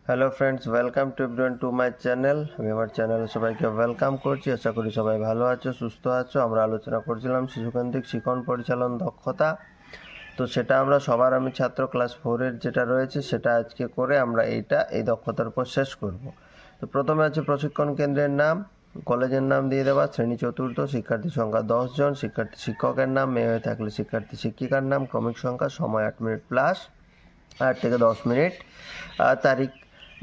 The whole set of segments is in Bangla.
Hello friends, welcome to everyone to my channel. আমি আমার চ্যানেলে সবাইকে ওয়েলকাম করছি। আশা করি সবাই ভালো আছো, সুস্থ আছো। আমরা আলোচনা করছিলাম শিশুকেন্দ্রিক শিক্ষণ পরিচালন দক্ষতা। তো সেটা আমরা সবার আমি ছাত্র ক্লাস 4-এর যেটা রয়েছে সেটা আজকে করে আমরা এই দক্ষতার উপর শেষ করব। তো প্রথমে আছে প্রশিক্ষণ কেন্দ্রের নাম, কলেজের নাম দিয়ে দেওয়া, শ্রেণী চতুর্থ, শিক্ষার্থী সংখ্যা 10 জন, শিক্ষকের নাম, মেয়ে হয়ে থাকলে শিক্ষার্থী শিক্ষিকার নাম, ক্রমিক সংখ্যা, সময় 8 মিনিট প্লাস 8 থেকে 10 মিনিট, তারিখ।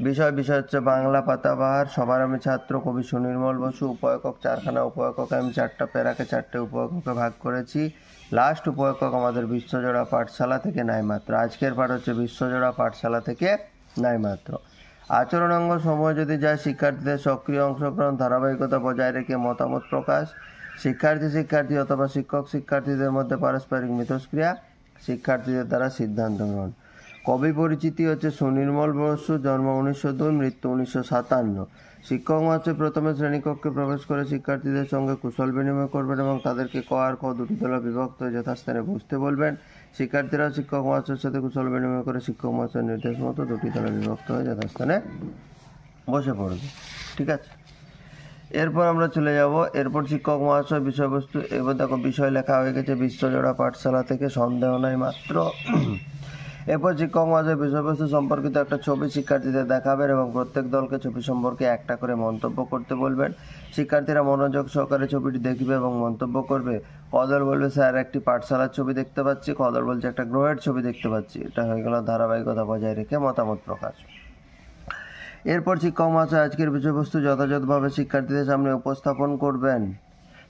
বিষয় হচ্ছে বাংলা পাতাবাহার, সবার আমি ছাত্র, কবি সুনির্মল বসু। উপএকক 4খানা, উপএককে আমি 4টা প্যারাকে 4টে উপএককে ভাগ করেছি। লাস্ট উপএকক আমাদের বিশ্বজোড়া পাঠশালা থেকে নাইমাত্র। আজকের পাঠ হচ্ছে বিশ্বজোড়া পাঠশালা থেকে নাইমাত্র। আচরণাঙ্গ সময় যদি যায়, শিক্ষার্থীদের সক্রিয় অংশগ্রহণ, ধারাবাহিকতা বজায় রেখে মতামত প্রকাশ, শিক্ষার্থী অথবা শিক্ষক শিক্ষার্থীদের মধ্যে পারস্পরিক মিথস্ক্রিয়া, শিক্ষার্থীদের দ্বারা সিদ্ধান্ত গ্রহণ। কবি পরিচিতি হচ্ছে সুনির্মল বসু, জন্ম 1902, মৃত্যু 1957। শিক্ষক হচ্ছে প্রথমে শ্রেণীকক্ষে প্রবেশ করে শিক্ষার্থীদের সঙ্গে কুশল বিনিময় করবেন এবং তাদেরকে ক আর খ দুটি দলে বিভক্ত হয়ে যথাস্থানে বসতে বলবেন। শিক্ষার্থীরা শিক্ষক মহাশয়ের সাথে কুশল বিনিময় করে শিক্ষক মহাশয়ের নির্দেশ মতো দুটি দলে বিভক্ত হয়ে যথাস্থানে বসে পড়বে। ঠিক আছে, এরপর আমরা চলে যাব। এরপর শিক্ষক মহাশয় বিষয়বস্তু, এবার দেখো বিষয় লেখা হয়ে গেছে বিশ্বজোড়া পাঠশালা থেকে, সন্দেহ নাই মাত্র। এরপর শিক্ষক মহাশয় বিষয়বস্তু সম্পর্কিত একটা ছবি শিক্ষার্থীদের দেখাবেন এবং প্রত্যেক দলকে ছবি সম্পর্কে একটা করে মন্তব্য করতে বলবেন। শিক্ষার্থীরা মনোযোগ সহকারে ছবিটি দেখবে এবং মন্তব্য করবে। কদল বলবে, স্যার একটি পাঠশালার ছবি দেখতে পাচ্ছি। কদল বলছে, একটা গ্রহের ছবি দেখতে পাচ্ছি। এটা হয়ে গেল ধারাবাহিকতা বজায় রেখে মতামত প্রকাশ। এরপর শিক্ষক মহাশয় আজকের বিষয়বস্তু যথাযথভাবে শিক্ষার্থীদের সামনে উপস্থাপন করবেন।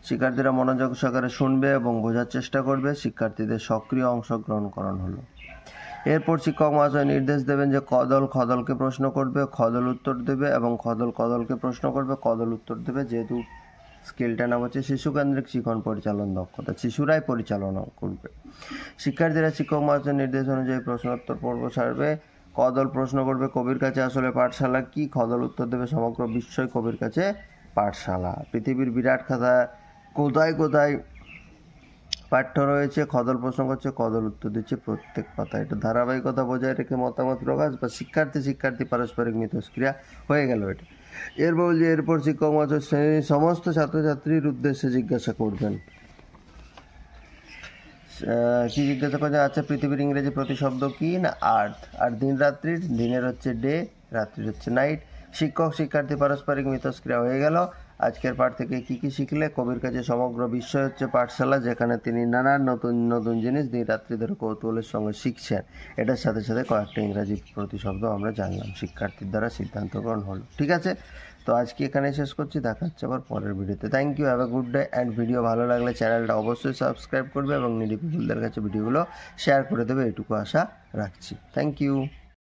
শিক্ষার্থীরা মনোযোগ সহকারে শুনবে এবং বোঝার চেষ্টা করবে। শিক্ষার্থীদের সক্রিয় অংশগ্রহণ করানো হলো। এরপর শিক্ষক মহাশয় নির্দেশ দেবেন যে কদল খদলকে প্রশ্ন করবে, খদল উত্তর দেবে, এবং খদল কদলকে প্রশ্ন করবে, কদল উত্তর দেবে। যেহেতু স্কিলটার নাম হচ্ছে শিশুকেন্দ্রিক শিক্ষণ পরিচালন দক্ষতা, শিশুরাই পরিচালনা করবে। শিক্ষার্থীরা শিক্ষক মহাশয়ের নির্দেশ অনুযায়ী প্রশ্নোত্তর পর্ব সারবে। কদল প্রশ্ন করবে, কবির কাছে আসলে পাঠশালা কি? খদল উত্তর দেবে, সমগ্র বিশ্বই কবির কাছে পাঠশালা। পৃথিবীর বিরাট খাতা কোথায় কোথায় পাঠ্য রয়েছে? খদল প্রশ্ন করছে, কদল উত্তর দিচ্ছে প্রত্যেক পাতা। এটা ধারাবাহিকতা বজায় রেখে মতামত প্রকাশ বা শিক্ষার্থী পারস্পরিক মিথস্ক্রিয়া হয়ে গেল এটা। এরপর শিক্ষক মহাশয় শ্রেণীর সমস্ত ছাত্রছাত্রীর উদ্দেশ্যে জিজ্ঞাসা করবেন। কি জিজ্ঞাসা করছে? আচ্ছা, পৃথিবীর ইংরেজি প্রতিশব্দ কি? না আর্থ। আর দিন রাত্রির, দিনের হচ্ছে ডে, রাত্রির হচ্ছে নাইট। শিক্ষক শিক্ষার্থী পারস্পরিক মিথস্ক্রিয়া হয়ে গেল। আজকের পাঠ থেকে কি শিখলে? কবির কাছে সমগ্র বিশ্ব হচ্ছে পাঠশালা, যেখানে তিনি নানান নতুন নতুন জিনিস দিন রাত্রি ধরে কৌতূহলের সঙ্গে শিখছেন। এটার সাথে সাথে কয়েকটা ইংরাজি প্রতিশব্দ আমরা জানলাম, শিক্ষার্থীর দ্বারা সিদ্ধান্ত গ্রহণ হলো। ঠিক আছে, তো আজকে এখানে শেষ করছি। দেখা হচ্ছে আবার পরের ভিডিওতে। Thank you, have a good day. And video ভালো লাগলে চ্যানেলটা অবশ্যই সাবস্ক্রাইব করবে এবং নিডি পিপুলদের কাছে ভিডিওগুলো শেয়ার করে দেবে, এটুকু আশা রাখছি। Thank you.